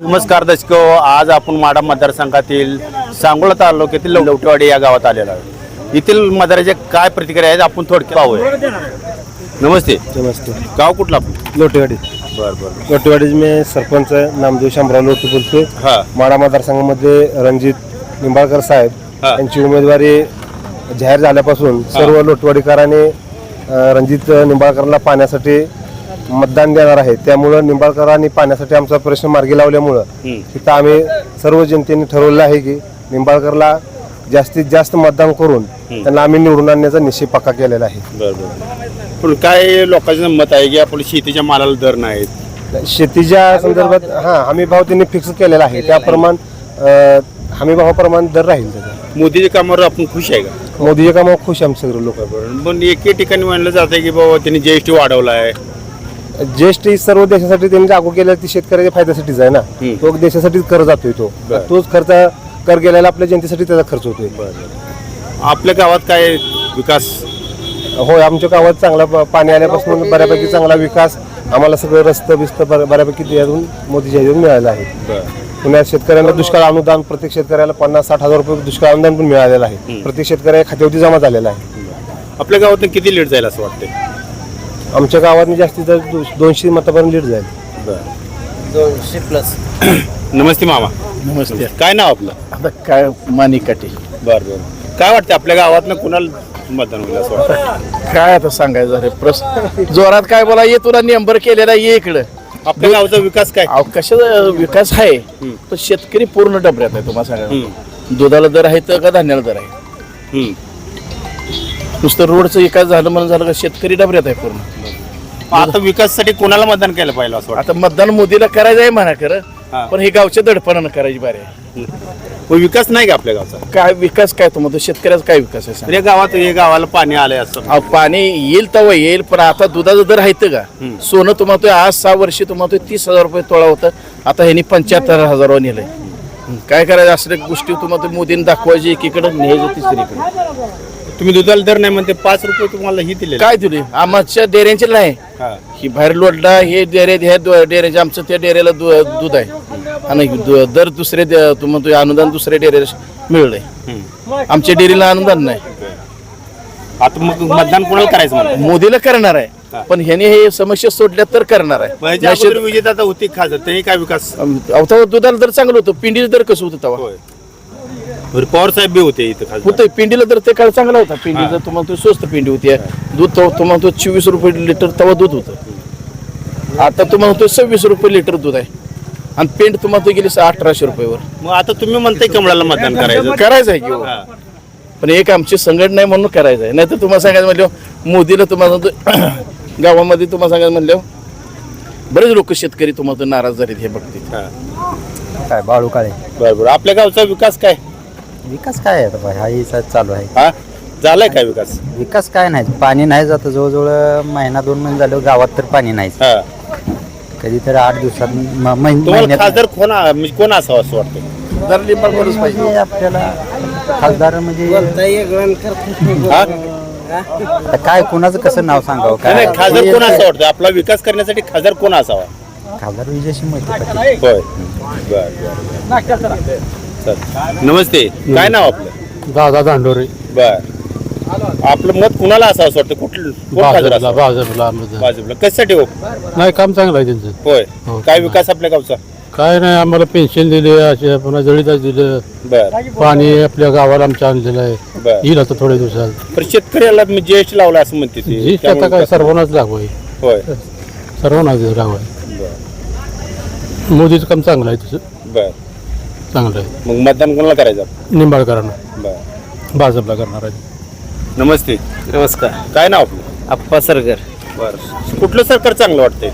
नमस्कार दर्शको, आज आपण माढा मतदारसंघातील सांगोला तालुक्यातील लवटेवाडी या गावात आलेलो आहे. येथील मतदाराचे काय प्रतिक्रिया आहेत आपण थोडक्यात पाहूया. नमस्ते. नमस्ते. गाव कुठला आपलं? लोटेवाडी. बरं बरं. लोटेवाडी में सरपंच नामदेव शामराव लोटे बोलतोय. हां माढा मतदारसंघामध्ये रणजित निंबाळकर साहेब यांची उमेदवारी जाहीर झाल्यापासून सर्व लोटवाडीकरांनी रणजित निंबाळकरांना पाण्यासाठी मतदान देणार आहे. त्यामुळं निंबाळकरांनी पाण्यासाठी आमचा प्रश्न मार्गी लावल्यामुळं तिथं आम्ही सर्व जनतेने ठरवलं आहे की निंबाळकरला जास्तीत जास्त मतदान करून त्यांना आम्ही निवडून आणण्याचा निश्चय पक्का केलेला आहे. बरं. पण काय लोकांचं मत आहे की आपण शेतीच्या मालाला दर नाहीत. शेतीच्या संदर्भात हमी भाव त्यांनी फिक्स केलेला आहे. त्याप्रमाणे हमी भावाप्रमाणे दर राहील. मोदीच्या कामावर आपण खुश आहे का? मोदीच्या कामावर खुश आम्ही सगळे लोक. पण एके ठिकाणी म्हणलं जातं की बाबा त्यांनी जीएसटी वाढवला आहे. जीएसटी सर्व देशासाठी त्यांनी लागू केलेला ती शेतकऱ्याच्या फायद्यासाठीच आहे ना. तो देशासाठीच कर जातोय. तोच खर्च कर गेलेला आपल्या जनतेसाठी त्याचा खर्च होतोय. आपल्या गावात काय विकास? होय, आमच्या गावात चांगला पाणी आल्यापासून बऱ्यापैकी चांगला विकास आम्हाला सगळं रस्तं बिस्त बऱ्यापैकी यातून मोदीच्या ह्यातून मिळालं आहे. पुण्यात शेतकऱ्यांना दुष्काळ अनुदान प्रत्येक शेतकऱ्याला 50-60 हजार रुपये दुष्काळ अनुदान पण मिळालेलं आहे. प्रत्येक शेतकऱ्याच्या खात्यावरती जमा झालेला आहे. आपल्या गावातून किती लीड जाईल असं वाटतं? आमच्या गावात जास्तीत जास्त 200 मतापर्यंत लीड जाईल. 200+. नमस्ते मामा. नमस्ते. काय नाव आपलं? आता काय मानिकाठी. बरं बरं. काय वाटतं आपल्या गावातनं कुणाला मतदान होईल असं वाटतं? काय आता सांगायचं रे प्रश्न जोरात काय बोला. ये तुला नंबर केलेला ये इकडं. आपल्या गावचा विकास काय? कशाचा विकास आहे पण शेतकरी पूर्ण डबऱ्यात आहे. तुम्हाला सांगा दुधाला दर आहे तर का धान्याला दर आहे. नुसतं रोडचं विकास झालं म्हणून झालं का शेतकरी डबऱ्यात आहे पूर्ण. आता विकासासाठी कोणाला मतदान केलं पाहिजे असं वाटतं? आता मतदान मोदीला करायचं आहे म्हणा खरं, पण हे गावच्या दडपणानं करायची बारी आहे. विकास नाही का आपल्या गावचा? काय विकास काय तो म्हणतो शेतकऱ्याचा काय विकास आहे सांग. या गावात हे गावाला पाणी आलंय असं? पाणी येईल तेव्हा येईल, पण आता दुधाचा दर आहे का? सोनं तुम्हाला आज 6 वर्षी तुम्हाला 30,000 रुपये तोळा होतं. आता ह्यांनी 75,000 नेलंय. काय करायचं असल्या गोष्टी तुम्हाला मोदीने दाखवायची एकीकडे न्यायचं तिसरीकडे. तुम्ही दुधाला दर नाही म्हणते 5 रुपये तुम्हाला ही दिले काय दिले आमच्या डेऱ्यांचे नाही. ही बाहेर लोडला हे डेरे ह्या डेऱ्याचे आमचं त्या डेऱ्याला दूध आहे आणि दर दुसरे तुम्हाला अनुदान दुसऱ्या डेऱ्याला मिळलंय. आमच्या डेअरीला अनुदान नाही. आता मग मतदान कोणाला करायचं म्हणतो? मोदीला करणार आहे, पण ह्याने हे समस्या सोडल्या तर करणार आहे. विजेता होती खासदार त्यांनी काय विकास? दुधाला दर चांगलं होतं. पिंडीचं दर कसं होतं तेव्हा? पवार साहेब बी होते इथं होतं. पिंडीला तर ते काळ चांगला होता. पिंडीचं तुम्हाला तो स्वस्त पिंडी होती. दूध तुम्हाला तो 24 रुपये लिटर तेव्हा दूध होतं. आता तुम्हाला तो 26 रुपये लिटर दूध आहे आणि पेंट तुम्हाला तो गेली 1800 रुपयेवर. मग आता तुम्ही म्हणताय कमळाला मतदान करायचं आहे की पण एक आमची संघटना आहे म्हणून करायचं आहे. नाही तर तुम्हाला सांगायचं म्हणलं मोदीला तुम्हाला गावामध्ये तुम्हाला सांगायचं म्हणलं बरेच लोक शेतकरी तुम्हाला नाराज झालेत हे बघतील. काय बाळू काळे. बरोबर. आपल्या गावचा विकास काय? विकास काय आहे आता हा चालू आहे. हा झालाय काय विकास? विकास काय नाही, पाणी नाही जात. जवळजवळ महिना 2 महिने झाले गावात तर पाणी नाही. कधी तर 8 दिवसात तुम्हाला खासदार कोण असावं असं वाटतं? जर लिंबाळकरच पाहिजे आपल्याला खासदार म्हणजे आता काय कोणाचं कसं नाव सांगावं नाही, खासदार कोण असं वाटतं? आपला विकास करण्यासाठी खासदार कोण असावा? खासदार विजयशी माहिती. होय. नमस्ते. काय नाव आपलं? दादा दांडोरे. बर. आपलं मत कुणाला असावं असं वाटतं? भाजपला. कशासाठी हो? नाही, काम चांगलं आहे त्यांचं. होय. काय विकास आपल्या गावचा? काय नाही, आम्हाला पेन्शन दिले, असे पुन्हा जळीदार दिलं. बर. पाणी आपल्या गावाला आमच्या आणलेलं आहे. बर. आता थोड्या दिवसात. पण शेतकऱ्याला जीएसटी लावला असं म्हणते ते. जीएसटी आता काय सर्वांनाच लागू आहे. होय. सर्वांनाच लागू आहे. मोदीचं काम चांगलं आहे तसं. बर. चांगलं आहे. मग मतदान कोणाला करायचं? निंबाळकरांना. बर. भाजपला करणार आहे. नमस्ते. नमस्कार. काय नाव आपलं? आप्पा सरकार. बर. कुठलं सरकार चांगलं वाटतंय?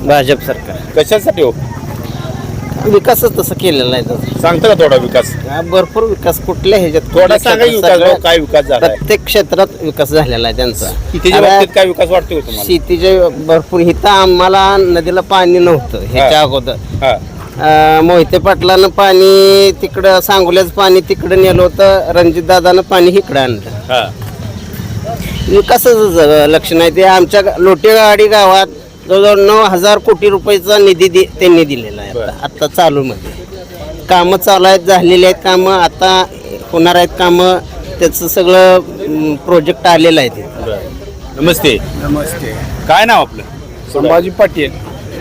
भाजप सरकार. कशासाठी हो? विकासच तसं केलेला आहे. सांगता का थोडा विकास? भरपूर विकास कुठल्या ह्याच्यात थोडा सांगा विकास भाऊ, काय विकास झाला? प्रत्येक क्षेत्रात विकास झालेला आहे त्यांचा. शेतीच्या बाबतीत काय विकास वाटतोय तुम्हाला? शेतीचे भरपूर. इथं आम्हाला नदीला पाणी नव्हतं ह्याच्या अगोदर. मोहिते पाटलानं पाणी तिकडं सांगोल्याचं पाणी तिकडं नेलं होतं. रणजित दादानं पाणी इकडं आणलं. विकासाचं लक्षण आहे ते. आमच्या लोटेवाडी गावात जवळजवळ 9,000 कोटी रुपयाचा निधी त्यांनी दिलेला आहे. आता चालू मध्ये कामं चालू आहेत, झालेली आहेत कामं, आता होणार आहेत कामं. त्याचं सगळं प्रोजेक्ट आलेलं आहे ते. नमस्ते. नमस्ते. काय नाव आपलं? संभाजी पाटील.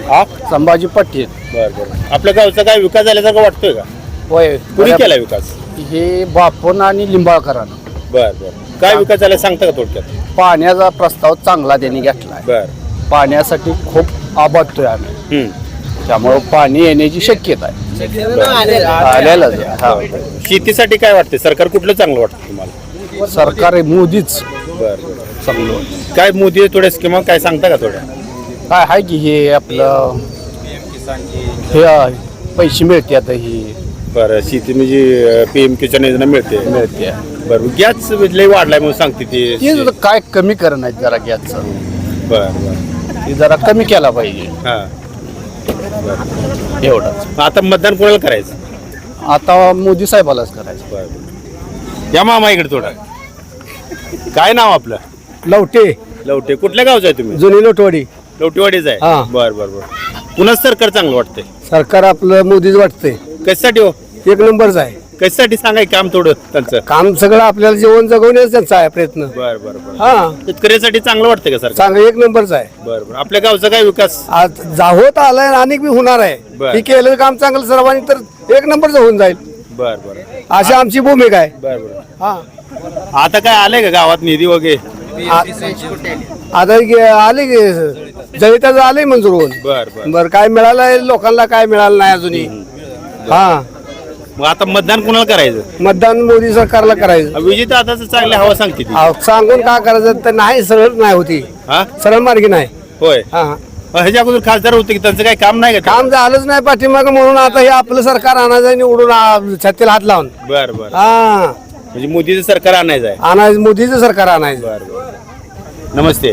हा, संभाजी पाटील. बरं. आपल्या गावचा काय विकास झाल्यासारखं वाटतोय का? होय. कुणी केला विकास? हे बापून आणि लिंबाळकरांना बरं. काय विकास झाला सांगता का थोडक्यात? पाण्याचा प्रस्ताव चांगला त्यांनी घेतलाय. बरं. पाण्यासाठी खूप आबादतोय आम्ही, त्यामुळं पाणी येण्याची शक्यता आहे. आलेलं आहे. हा. शेतीसाठी काय वाटतंय? सरकार कुठलं चांगलं वाटतं तुम्हाला? सरकार आहे मोदीच बरं. चांगलं. काय मोदी थोड्या स्कीमा काय सांगता का थोड्या? काय आहे की हे आपलं हे पैसे मिळते आता ही बरं. शेती म्हणजे PM किसान योजना मिळते. मिळते. बरं. गॅस लय वाढलाय म्हणून सांगते ते ती. काय कमी करणं आहे जरा गॅसचं. बरं. ते जरा कमी केला पाहिजे हा. एवढंच. आता मतदान कोणाला करायचं? आता मोदी साहेबालाच करायचं. बरं. या मामा इकडे थोडा. काय नाव आपलं? लवटे. लवटे. कुठल्या गावचं आहे तुम्ही? जुनी लोटवाडी. लवटेवाडीच आहे. हा. बरं. कुणाच सरकार चांगलं वाटतंय? सरकार आपलं मोदीच वाटतंय. कशासाठी हो? एक नंबरच आहे. कशासाठी सांगाय काम थोडं त्यांचं? काम सगळं आपल्याला जेवण जगवण्याचा त्यांचा आहे प्रयत्न. बरं. हा, शेतकऱ्यासाठी चांगलं वाटतंय का सरकार? चांगलं एक नंबरच आहे. बरं. आपल्या गावचा काय विकास? आज होत आलाय आणि अनेक बी होणार आहे. बर. हे केलं काम चांगलं सर्वांनी तर एक नंबरच होऊन जाईल, बरं. अशी आमची भूमिका आहे. बरं. हा. आता काय आलंय का गावात निधी वगैरे? आता आले की जळीताचं आलंय मंजूर होऊन. बरं. बरं. काय मिळालंय लोकांना? काय मिळालं नाही अजूनही. हा. मग आता मतदान कोणाला करायचं? मतदान मोदी सरकारला करायचं. विजय दादाचं चांगली हवा सांगते ती. सांगून का करायचं तर नाही, सरळ नाही होती. हा, सरळ मार्गी नाही. होय. हा. ह्याच्या अगोदर खासदार होते की त्यांचं काही काम नाही का? काम झालंच नाही पाठीमाग, म्हणून आता हे आपलं सरकार आणायचं निवडून छातीला हात लावून. बरं. हा. म्हणजे मोदीचं सरकार आणायचं आहे. आणायचं, मोदीचं सरकार आणायचं. बरं. नमस्ते.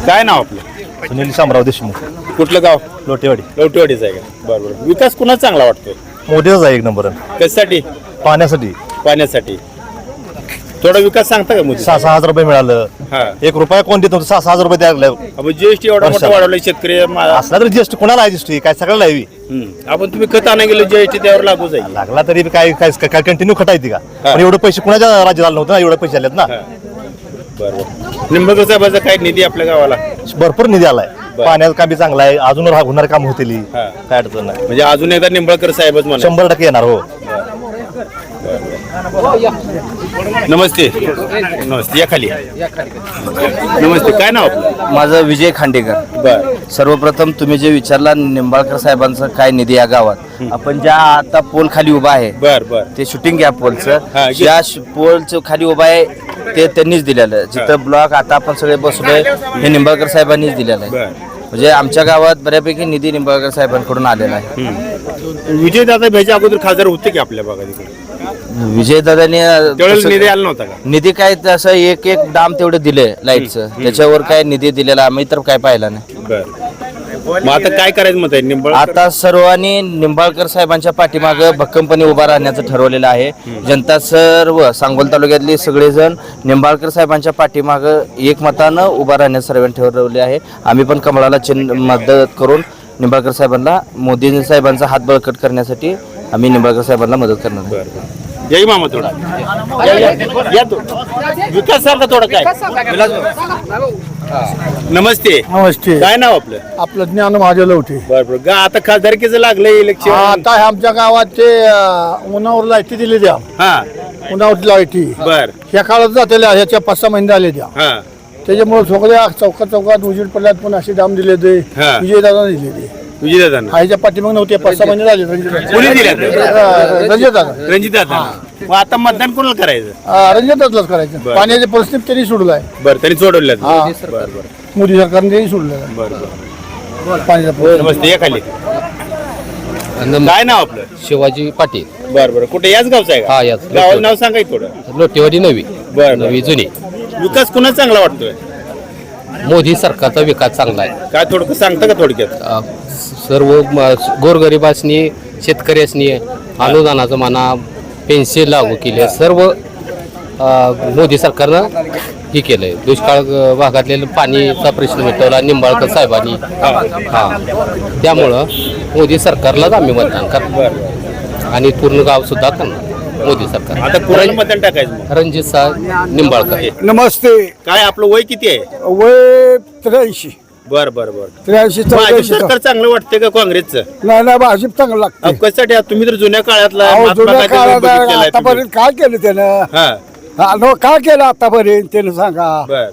काय नाव आपलं? सुनील शामराव देशमुख. कुठलं गाव? लोटेवाडी. लवटेवाडीच आहे का? बरं. विकास कुणाचा चांगला वाटतोय? मोदीच आहे एक नंबर. कशासाठी? पाण्यासाठी. थोडा विकास सांगता का मोदी? 6,000 रुपये मिळालं. हा. 1 रुपया कोण देतो? 6,000 रुपये द्यायला GST एवढा मोठा वाढवलाय शेतकरी. असला तरी जीएसटी कोणाला आहे? जीएसटी काय सगळ्याला आहे? आपण तुम्ही खत आणा गेलो GST त्यावर लागू जाईल. लागला तरी काय काय कंटिन्यू खटायची का? पण एवढे पैसे कुणाच्या राज्यात आलं नव्हतं ना, एवढे पैसे आलेत ना. बरं. निंबाळकर साहेबाचा काय निधी आपल्या गावाला? भरपूर निधी आलाय. पाण्याचं काम बी चांगलं आहे. अजून होणार काम होतील. हा. काय अडचण नाही. म्हणजे अजून एकदा निंबाळकर साहेबच म्हणा. 100% येणार. हो. नमस्ते. या खाली. नमस्ते. काय नाव आपलं? माझं विजय खांडेकर. बरं. सर्वप्रथम तुम्ही जे विचारला निंबाळकर साहेबांचं काय निधी या गावात, आपण ज्या आता पोल खाली उभा आहे बरं. ते शूटिंग या पोलचं, हा, ज्या पोलचं खाली उभा आहे ते त्यांनीच दिलेलं. जिथं ब्लॉक आता आपण सगळे बसलोय हे निंबाळकर साहेबांनीच दिलेलं आहे. बरं. म्हणजे आमच्या गावात बऱ्यापैकी निधी निंबाळकर साहेबांकडून आलेला आहे. विजय दादा भ्याच्या अगोदर खासदार होते की आपल्या भागात इकडे? विजयदादांनी त्यावेळेला निधी आला नव्हता का? निधी काय तसं एक डाम तेवढे दिले लाईटचं, त्याच्यावर काय निधी दिलेला आम्ही तर काय पाहिला नाही. बरं. मग आता काय करायचं मत आहे? निंबाळकर आता सर्वांनी निंबाळकर साहेबांच्या पाठीमागं भक्कमपणे उभा राहण्याचं ठरवलेलं आहे. जनता सर्व सांगोल तालुक्यातले सगळेजण निंबाळकर साहेबांच्या पाठीमागं एकमतानं उभा राहण्याचं सर्वांनी ठरवले आहे. आम्ही पण कमळाला मदत करून निंबाळकर साहेबांना, मोदी साहेबांचा हात बळकट करण्यासाठी आम्ही निंबाळकर साहेबांना मदत करणार आहे. जय मामा. थोडा या तो विकास सारखा थोडा काय? नमस्ते. नमस्ते. काय नाव आपलं? आपलं ज्ञान महादेव लवटे. बरं. आता खासदारकीचं लागलंय इलेक्शन. आता आमच्या गावात ते उन्हावर लाईटी दिली द्या. हा. उन्हावर लाईटी बर. ह्या काळात जातेल्या ह्याच्या 5-6 महिने आले द्या. हा. त्याच्यामुळे सगळ्या चौकात उजीड पडल्यात, पण असे दाम दिले ते हा. विजयदादा दिले ते. विजय दादा ह्याच्या पाठीमाग नव्हते, 5-6 महिने झाले. कोणी दिले? रणजित दादा. रणजित दादा. मग आता मतदान कोणाला करायचं? रणजित दादाच करायचं. बरं. पाण्याचे प्रश्न त्यांनी सोडलाय. बरं. त्यांनी सोडवलं. हा. बरं. मोदी सरकारने त्यांनी सोडलेला पाण्याचा प्रश्न. नमस्ते. या खाली. काय नाव आपलं? शिवाजी पाटील. बरं. कुठे याच गावचं आहे हा, का? याच. गावाचं नाव सांगाय थोडं. लोटेवाडी नवी. बरं. नवी जुनी. विकास कुणाचा चांगला वाटतोय? मोदी सरकारचा विकास चांगला आहे. काय थोडं सांगता का थोडक्यात? सर्व गोरगरिबासनी, शेतकऱ्यासनी अनुदानाचं म्हणा, पेन्शन लागू केली. सर्व मोदी सरकारनं हे केलंय दुष्काळ भागातले पाणीचा प्रश्न मिटवला निंबाळकर साहेबांनी. हा त्यामुळं मोदी सरकारलाच आम्ही मतदान करणार आणि पूर्ण गाव सुद्धा करणार मोदी सरकार. आता कुणाला मतदान टाकायचं मग? रणजित साहेब निंबाळकर. नमस्ते. काय आपलं वय किती आहे? वय 83. बर बर बर. 83 भाजप सरकार चांगलं वाटतंय का काँग्रेसचं? नाही भाजप चांगलं लागतं. अहो, कशासाठी तुम्ही तर जुन्या काळातला महात्मा जुन्या गांधी काळात बघितलेला आहे तुम्ही. आतापर्यंत काय केलं त्यानं? हा काय केलं आतापर्यंत त्यानं सांगा. बर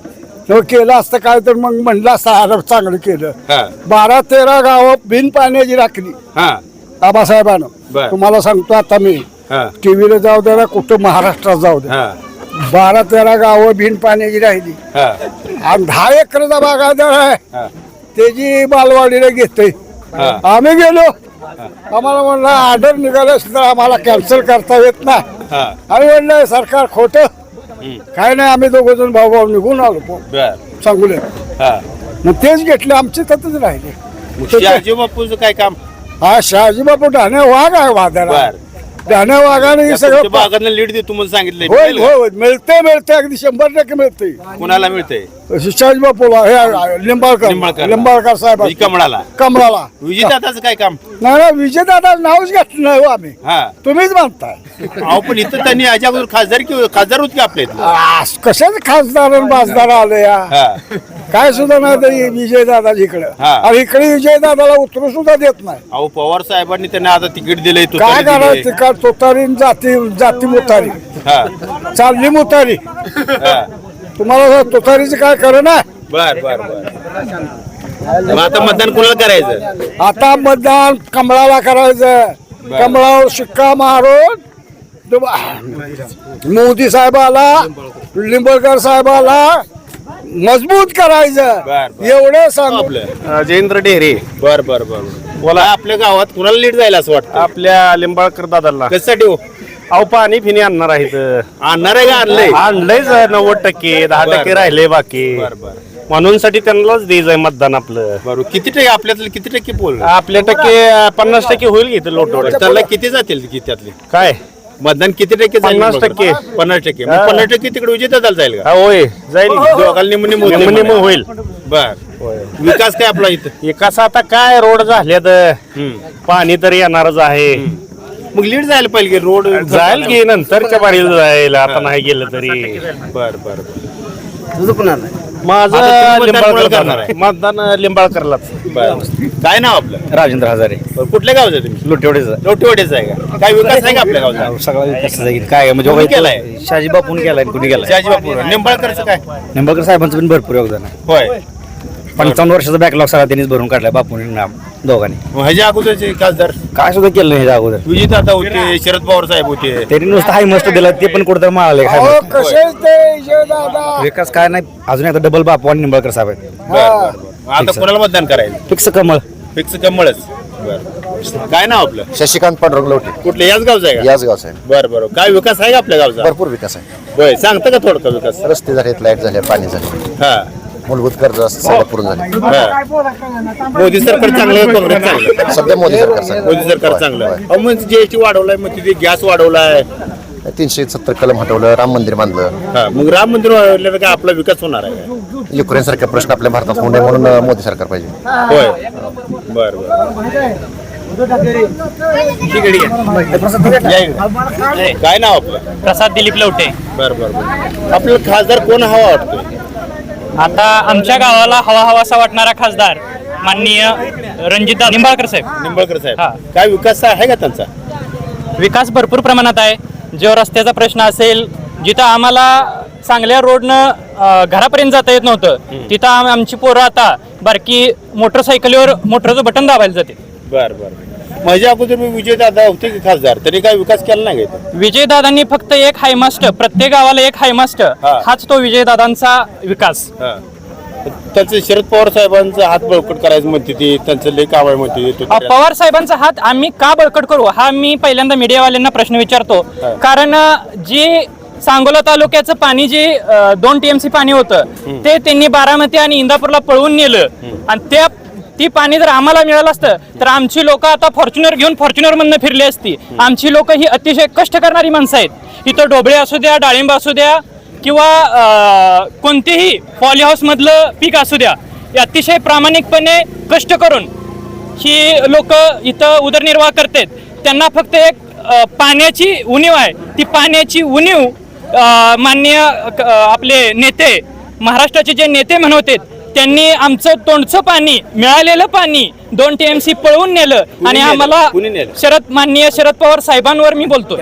तो केलं असतं काय तर मग म्हणलं असतं अरे चांगलं केलं. हा 12-13 गावं बिन पाण्याची राखली हा आबासाहेबानं. बर. तुम्हाला सांगतो आता मी हा टीव्हीला जाऊ द्या कुठं महाराष्ट्रात जाऊ द्या, हा 12-13 गावं बिन पाण्याची राहिली हा आणि 10 एकरचा बागायतदार आहे हा त्याची बालवाडीला घेतोय. हा आम्ही गेलो, आम्हाला म्हणलं ऑर्डर निघालं असं तर आम्हाला कॅन्सल करता येत नाही. हा आम्ही म्हणलं सरकार खोटं काय नाही. आम्ही दोघं जण भाऊ निघून आलो बर सांगूले. हा मग तेच घेतले आमचे तसंच राहिले. शहाजी बापूचं काय काम? हा शहाजी बापू ढाणे वाघ आहे वाघाला. बर ढाणे वाघाने हे सगळं बागांना लीड देतो म्हणून सांगितलंय. होय मिळेल का? होय मिळते अगदी 100% मिळते. कुणाला मिळतंय? शहाजी बापूला हे लिंबाळकर साहेब म्हणजे कमळाला. कमळाला. विजयदादाचं काय काम? नाही विजयदादा नावच घेतलं नाही हो आम्ही. हा तुम्हीच म्हणताय. अहो पण इथं त्यांनी याच्या अगोदर खासदार होत की आपल्या इथलं? कशाच खासदार आणि बाजदार आले या हा काय सुद्धा नाही तरी विजयदादा इकडं. हा. आणि इकडे विजयदादाला उतरू सुद्धा देत नाही. अहो पवार साहेबांनी त्यांना आता तिकीट दिलंय काय तुतारी दिलीये. करायचं का तुतारी जाती मुतारी हा चालली मुतारी. हा तुम्हाला तुतारीचं काय करू ना. बर बर बर. मग आता मतदान कोणाला करायचं? आता मतदान कमळाला करायचं. कमळावर शिक्का मारून मोदी साहेबाला लिंबळकर साहेबाला मजबूत करायचं. बर. एवढं सांगू. आपलं जयेंद्र डेहरे. बर बर बर. बोला आपल्या गावात कुणाला लीड जायला असं वाटतं? आपल्या लिंबाळकर दादाला कशासाठी हो? अहो पाणी फिनी आणणार आहेत. आणणार आहे का आणलंय? आणलंयच 90%, 10% राहिले बाकी. बर बर म्हणून साठी त्यांनाच द्यायचंय मतदान आपलं. बरोबर. किती टक्के आपल्यातलं किती टक्के पोल? आपल्या 50% होईल घेत लोटवड. त्याला किती जातील की त्यातले काय मतदान किती टक्के जाईल? 50%. 50%. मग 50% तिकडे विजेता जाईल का? हा, होय जाईल दोघांना निम निम होईल. बर. विकास काय आपला इथं? एकाच आता काय रोड झाल्यात पाणी तर येणारच आहे. मग लीड जायला पाहिजे की रोड जाईल की नंतरच्या बारीला जाईल आता नाही गेलं तरी. बर बर. माझं आता तुम्ही मतदान कोणाला लिंबाळकर करणार आहे? मतदान लिंबाळकरलाच. बर. काय नाव आपलं? राजेंद्र हजारे बरं, कुठल्या गावचं आहे तुम्ही? लोटेवडेचा लोटीवाडीचं आहे का? काय विकास आहे का आपल्या गावचा? सगळा विकास जाईल काय कोणी केलाय? शहाजी बापून केलाय कुणी केलाय. शहाजी बापू. निंबाळकरचं काय? निंबाळकर साहेबांचं पण भरपूर योगदान आहे. होय. 55 वर्षाचा बॅकलॉग सगळा त्यांनीच भरून काढलाय बापून नाम दोघांनी. मग ह्याच्या अगोदरचे खासदार काय सुद्धा केलं नाही ह्याच्या अगोदर. विजयदादा होते, शरद पवार साहेब होते. त्यांनी नुसतं हाय मस्त दिला ते पण कुठं माळाले. अहो कसे ते विजयदादा. विकास काय नाही अजून एकदा डबल बापू आणि निंबाळकर साहेब आहेत. बर बर बर. आता कोणाला मतदान करायचं? फिक्स कमळ. फिक्स कमळच. बर. काय नाव आपलं? शशिकांत पांडुरंग लवटे कुठलं याच गावचं आहे का? याच गावचा आहे. बर बर. काय विकास आहे का आपल्या गावचा? भरपूर विकास आहे. होय. सांगता का थोडका विकास? रस्ते झालेत, लाईट झाले, पाणी झाले, हा मूलभूत गरजा सगळं पूर्ण झाले. हा. मोदी सरकार चांगलं, काँग्रेस चांगलं? सध्या मोदी सरकार चांगलं. मोदी सरकार चांगलं. अहो मग जीएसटी वाढवलाय, मग तिथे गॅस वाढवलाय. 370 कलम हटवलं, राम मंदिर बांधलं. हा मग राम मंदिर वाढवल्यानं काय आपला विकास होणार आहे का? युक्रेन सारखे प्रश्न आपल्या भारतात होऊ नये म्हणून मोदी सरकार पाहिजे. होय. बर बर. ठीक आहे, ठीक आहे. या इकडे. काय नाव आपलं? प्रसाद दिलीप लवटे. बर बर बर. आपलं खासदार कोण हवा वाटतोय? आता आमच्या गावाला हवा हवासा वाटणारा खासदार माननीय रणजित निंबाळकर साहेब. निंबाळकर साहेब. हा. काय विकास आहे का त्यांचा? विकास भरपूर प्रमाणात आहे. जो रस्त्याचा प्रश्न असेल, जिथं आम्हाला चांगल्या रोडनं घरापर्यंत जाता येत नव्हतं तिथं आमची पोरं आता बारकी मोटरसायकलीवर मोटरचं बटन दाबायला जाते. बर बर. माझ्या अगोदर मी विजयदादा होते की खासदार, तरी काय विकास केला नाही का इथं? विजयदादांनी फक्त एक हायमास्ट, प्रत्येक गावाला एक हायमास्ट, हा. हाच तो विजयदादांचा विकास. हा. त्यांचं शरद पवार साहेबांचा हात बळकट करायचं म्हणते ती, त्यांचं लय काम आहे म्हणते ती. पवार साहेबांचा हात आम्ही का बळकट करू हा मी पहिल्यांदा मीडियावाल्यांना प्रश्न विचारतो. कारण जी सांगोला तालुक्याचं पाणी जे 2 TMC पाणी होतं ते त्यांनी बारामती आणि इंदापूरला पळवून नेलं आणि ती पाणी जर आम्हाला मिळालं असतं तर आमची लोक आता फॉर्च्युनर घेऊन फॉर्च्युनरमधनं फिरली असती. आमची लोक ही अतिशय कष्ट करणारी माणसं आहेत. इथं डोबळे असू द्या, डाळिंब असू द्या किंवा कोणतेही पॉली हाऊसमधलं पीक असू द्या, हे अतिशय प्रामाणिकपणे कष्ट करून ही लोक इथं उदरनिर्वाह करतात. त्यांना फक्त एक पाण्याची उणीव आहे. ती पाण्याची उणीव माननीय आपले नेते, महाराष्ट्राचे जे नेते म्हणवतात, त्यांनी आमचं तोंडचं पाणी, मिळालेलं पाणी 2 TMC पळवून नेलं आणि आम्हाला माननीय शरद पवार साहेबांवर मी बोलतो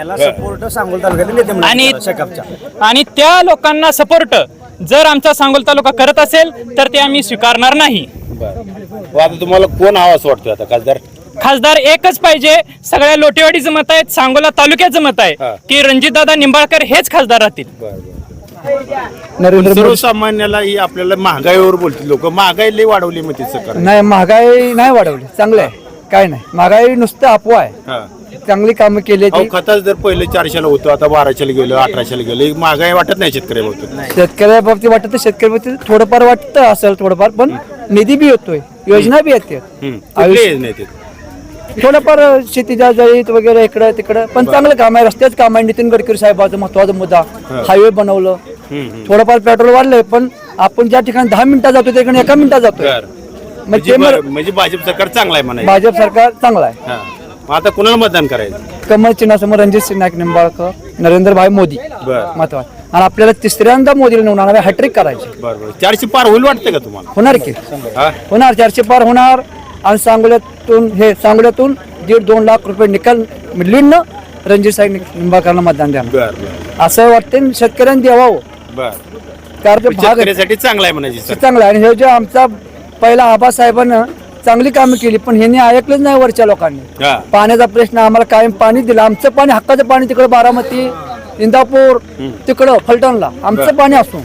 आणि त्या लोकांना सपोर्ट जर आमचा सांगोल तालुका करत असेल तर ते आम्ही स्वीकारणार नाही. आता तुम्हाला कोण हवा असं वाटतं आता खासदार एकच पाहिजे. सगळ्या लोटेवाडीचं मत आहे, सांगोला तालुक्याचं मत आहे की रणजितदादा निंबाळकर हेच खासदार राहतील. सर्वसामान्याला ही आपल्याला महागाईवर बोलतील लोक. महागाई लई वाढवली मग तिचं नाही, महागाई नाही वाढवली, चांगलं आहे, काय नाही. महागाई नुसतं अफवा आहे, चांगली कामं केली. खताच जर पहिले 400ला होतं, आता 1200ला गेलं, 1800ला गेलं. महागाई वाटत नाही शेतकऱ्याबाबतीत. शेतकऱ्या बाबतीत वाटत, शेतकरी बाबतीत थोडंफार वाटतं असेल, थोडंफार, पण निधी बी येतोय, योजना बी येते थोडंफार शेतीच्या जळीत वगैरे इकडं तिकडं, पण चांगलं काम आहे. रस्त्याच काम आहे. नितीन गडकरी साहेबांचा महत्वाचा मुद्दा, हायवे बनवलं. थोडंफार पेट्रोल वाढलंय, पण आपण ज्या ठिकाणी 10 मिनिटात जातो त्या ठिकाणी 1 मिनिटात जातोय. म्हणजे भाजप सरकार चांगला आहे म्हणा. भाजप सरकार चांगला आहे. आता कुणाला मतदान करायचं? कमल चिन्हासमोर रणजित सिंह नाईक निंबाळकर, नरेंद्रभाई मोदी महत्वाचं. आणि आपल्याला तिसऱ्यांदा मोदीला निवडून आणावे, हॅट्रिक करायची. 400 पार होईल वाटतं का तुम्हाला? होणार की होणार, 400 पार होणार. आणि सांगोल्यातून 1.5-2 लाख रुपये निकाल लीडनं रणजित साहेब निंबाळकरला मतदान द्या असं वाटतं. शेतकऱ्यांनी द्यावं, कारण शेतकऱ्यासाठी चांगला आहे म्हणायची. चांगला आहे. आणि हे जे आमचा पहिला आबासाहेबांना चांगली कामं केली, पण ह्यांनी ऐकलंच नाही वरच्या लोकांनी. पाण्याचा प्रश्न, आम्हाला कायम पाणी दिलं. आमचं पाणी, हक्काचं पाणी तिकडं बारामती, इंदापूर, तिकडं फलटणला आमचं पाणी असून